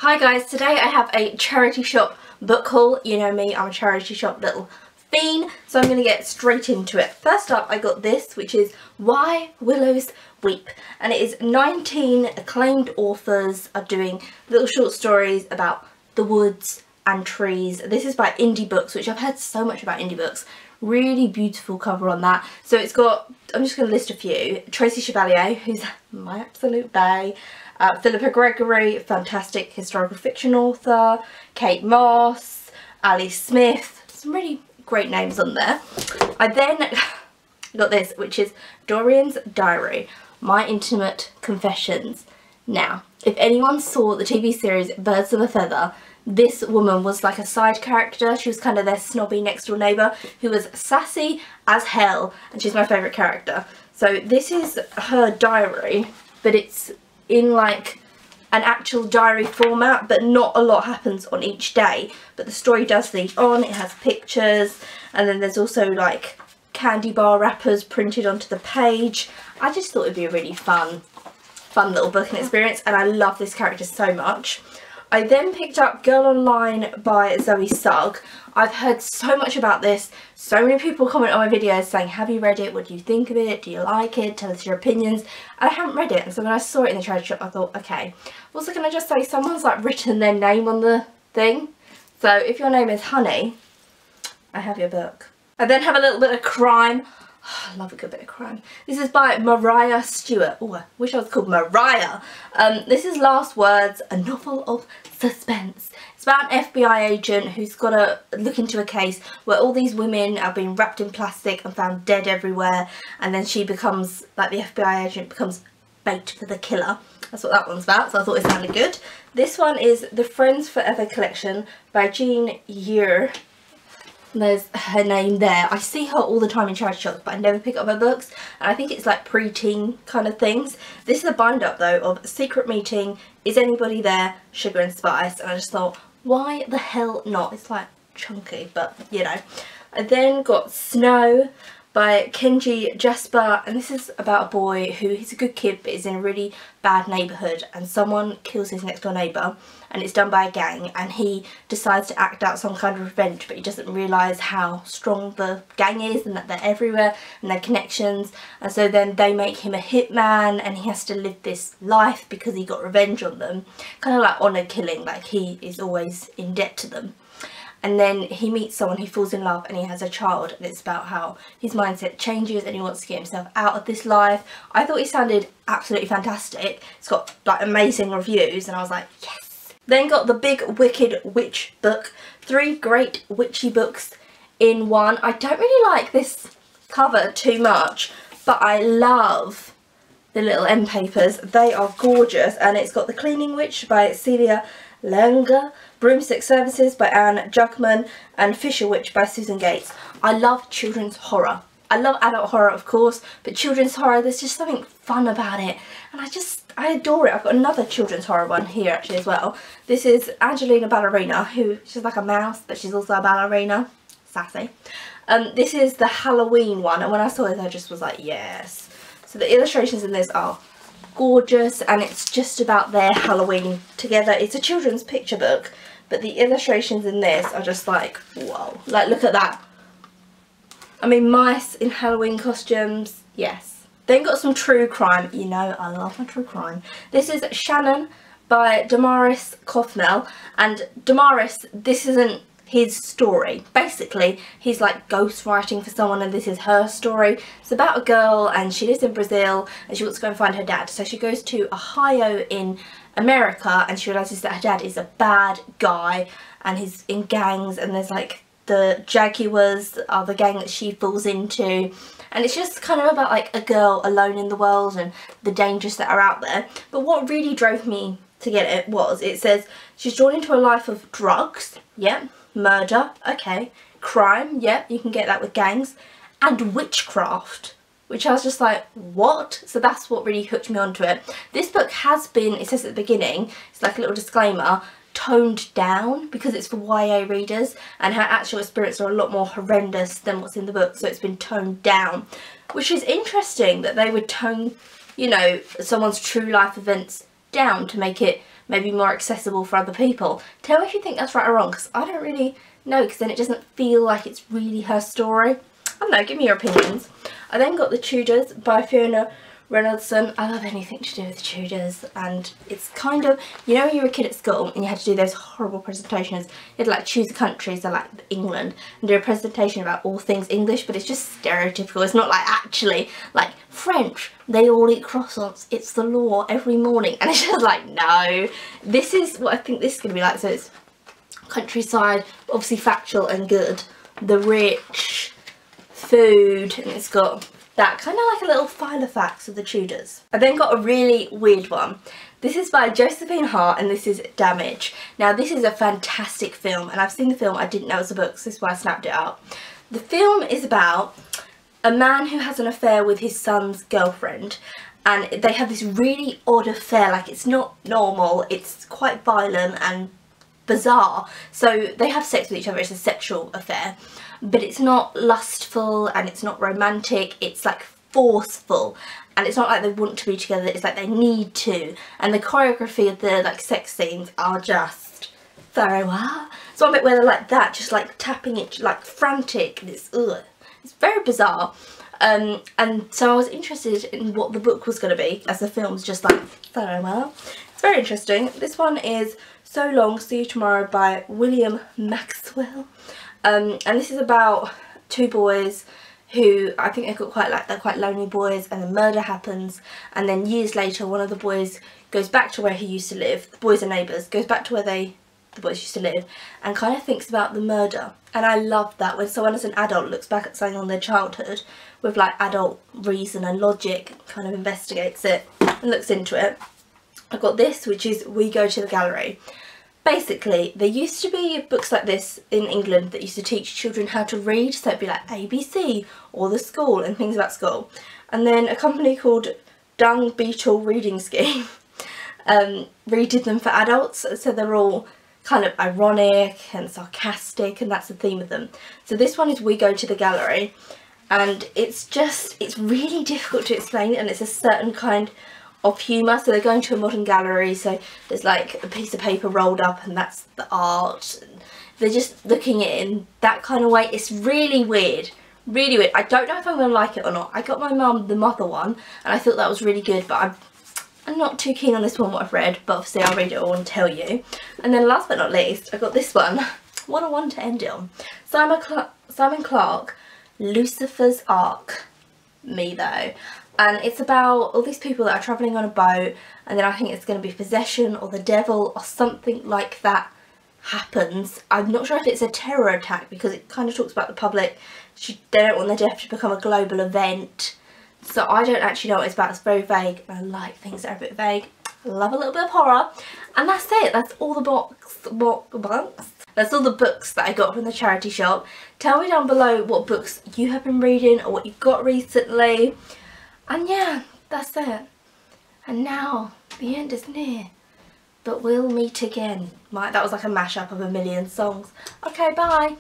Hi guys, today I have a charity shop book haul. You know me, I'm a charity shop little fiend, so I'm going to get straight into it. First up, I got this, which is Why Willows Weep, and it is 19 acclaimed authors are doing little short stories about the woods and trees. This is by Indie Books, which I've heard so much about Indie Books. Really beautiful cover on that. So it's got, I'm just going to list a few. Tracy Chevalier, who's my absolute bae. Philippa Gregory, fantastic historical fiction author. Kate Moss, Ali Smith, some really great names on there. I then got this, which is Dorian's Diary, My Intimate Confessions. Now, if anyone saw the TV series Birds of a Feather, this woman was like a side character. She was kind of their snobby next door neighbour who was sassy as hell, and she's my favourite character. So this is her diary, but it's in like an actual diary format, but not a lot happens on each day, but the story does lead on. It has pictures, and then there's also like candy bar wrappers printed onto the page. I just thought it'd be a really fun little booking experience, and I love this character so much. I then picked up Girl Online by Zoe Sugg. I've heard so much about this. So many people comment on my videos saying, have you read it? What do you think of it? Do you like it? Tell us your opinions. And I haven't read it. And so when I saw it in the charity shop, I thought, okay. Also, can I just say, someone's like written their name on the thing. So if your name is Honey, I have your book. I then have a little bit of crime. I love a good bit of crime. This is by Mariah Stewart. Oh, I wish I was called Mariah. This is Last Words, a novel of suspense. It's about an FBI agent who's got to look into a case where all these women have been wrapped in plastic and found dead everywhere, and then she becomes, like the FBI agent becomes bait for the killer. That's what that one's about, so I thought it sounded good. This one is The Friends Forever Collection by Jean Ure. There's her name there. I see her all the time in charity shops, but I never pick up her books, and I think it's like pre-teen kind of things. This is a bind up though of Secret Meeting, Is Anybody There, Sugar and Spice, and I just thought, why the hell not? It's like chunky, but you know. I then got Snow by Kenji Jasper, and this is about a boy who, he's a good kid but is in a really bad neighbourhood, and someone kills his next door neighbour, and it's done by a gang, and he decides to act out some kind of revenge, but he doesn't realise how strong the gang is and that they're everywhere and their connections, and so then they make him a hitman, and he has to live this life because he got revenge on them, kind of like honour killing, like he is always in debt to them. And then he meets someone, he falls in love, and he has a child, and it's about how his mindset changes and he wants to get himself out of this life. I thought he sounded absolutely fantastic. It's got like amazing reviews, and I was like, yes. Then got The Big Wicked Witch book. 3 great witchy books in one. I don't really like this cover too much, but I love the little end papers. They are gorgeous, and it's got The Cleaning Witch by Celia Langer, Broomstick Services by Anne Jugman, and Fisher Witch by Susan Gates. I love children's horror. I love adult horror, of course, but children's horror, there's just something fun about it, and I adore it. I've got another children's horror one here actually as well. This is Angelina Ballerina, who, she's like a mouse, but she's also a ballerina. Sassy. This is the Halloween one, and when I saw this I just was like, yes. So the illustrations in this are gorgeous, and it's just about their Halloween together. It's a children's picture book, but the illustrations in this are just like, whoa, like look at that. I mean, mice in Halloween costumes, yes. Then got some true crime. You know I love my true crime. This is Shannon by Damaris Koffnell, and Damaris, this isn't his story. Basically, he's like ghostwriting for someone, and this is her story. It's about a girl, and she lives in Brazil, and she wants to go and find her dad. So she goes to Ohio in America, and she realises that her dad is a bad guy, and he's in gangs, and there's like the Jaguars are the gang that she falls into. And it's just kind of about like a girl alone in the world and the dangers that are out there. But what really drove me to get it was, it says she's drawn into a life of drugs, yep, murder, okay, crime, yep, you can get that with gangs, and witchcraft, which I was just like, what? So that's what really hooked me onto it. This book has been, it says at the beginning, it's like a little disclaimer, toned down because it's for YA readers, and her actual experiences are a lot more horrendous than what's in the book, so it's been toned down, which is interesting that they would tone, you know, someone's true life events down to make it maybe more accessible for other people. Tell me if you think that's right or wrong, because I don't really know, because then it doesn't feel like it's really her story. I don't know, give me your opinions. I then got The Tudors by Fiona Reynoldsson. I love anything to do with the Tudors, and it's kind of, you know, when you were a kid at school and you had to do those horrible presentations, you had to like choose a country, so like England, and do a presentation about all things English, but it's just stereotypical. It's not like actually like French, they all eat croissants, it's the law every morning, and it's just like, no, this is what I think this is going to be like. So it's countryside, obviously factual and good, the rich, food, and it's got that kind of like a little file of facts of the Tudors. I then got a really weird one. This is by Josephine Hart, and this is Damage. Now this is a fantastic film, and I've seen the film, I didn't know it was a book, so this is why I snapped it up. The film is about a man who has an affair with his son's girlfriend, and they have this really odd affair. Like, it's not normal, it's quite violent and bizarre. So they have sex with each other, it's a sexual affair, but it's not lustful and it's not romantic, it's like forceful, and it's not like they want to be together, it's like they need to, and the choreography of the like sex scenes are just very well. It's one bit where they're like that, just like tapping it like frantic, and it's very bizarre. And so I was interested in what the book was going to be, as the film's just like very well. It's very interesting. This one is So Long, See You Tomorrow by William Maxwell. And this is about two boys who, I think they're quite lonely boys, and then murder happens, and then years later one of the boys goes back to where he used to live. The boys are neighbours, goes back to where the boys used to live, and kind of thinks about the murder. And I love that, when someone as an adult looks back at something on their childhood with like adult reason and logic, kind of investigates it and looks into it. I've got this, which is We Go to the Gallery. Basically, there used to be books like this in England that used to teach children how to read, so it'd be like ABC or The School and things about school. And then a company called Dung Beetle Reading Scheme redid them for adults, so they're all kind of ironic and sarcastic, and that's the theme of them. So this one is We Go to the Gallery, and it's really difficult to explain, and it's a certain kind of humour. So they're going to a modern gallery, so there's like a piece of paper rolled up and that's the art, and they're just looking at it in that kind of way. It's really weird, really weird. I don't know if I'm going to like it or not. I got my mum the Mother one, and I thought that was really good, but I'm not too keen on this one, what I've read, but obviously I'll read it all and tell you. And then last but not least, I got this one. What a one to end it on. Simon Clarke, Lucifer's Ark. Me though. And it's about all these people that are travelling on a boat, and then I think it's going to be possession or the devil or something like that happens. I'm not sure if it's a terror attack, because it kind of talks about the public. They don't want their death to become a global event. So I don't actually know what it's about. It's very vague, and I like things that are a bit vague. I love a little bit of horror. And that's it. That's all the That's all the books that I got from the charity shop. Tell me down below what books you have been reading or what you've got recently. And yeah, that's it. And now the end is near, but we'll meet again. That was like a mashup of a million songs. Okay, bye.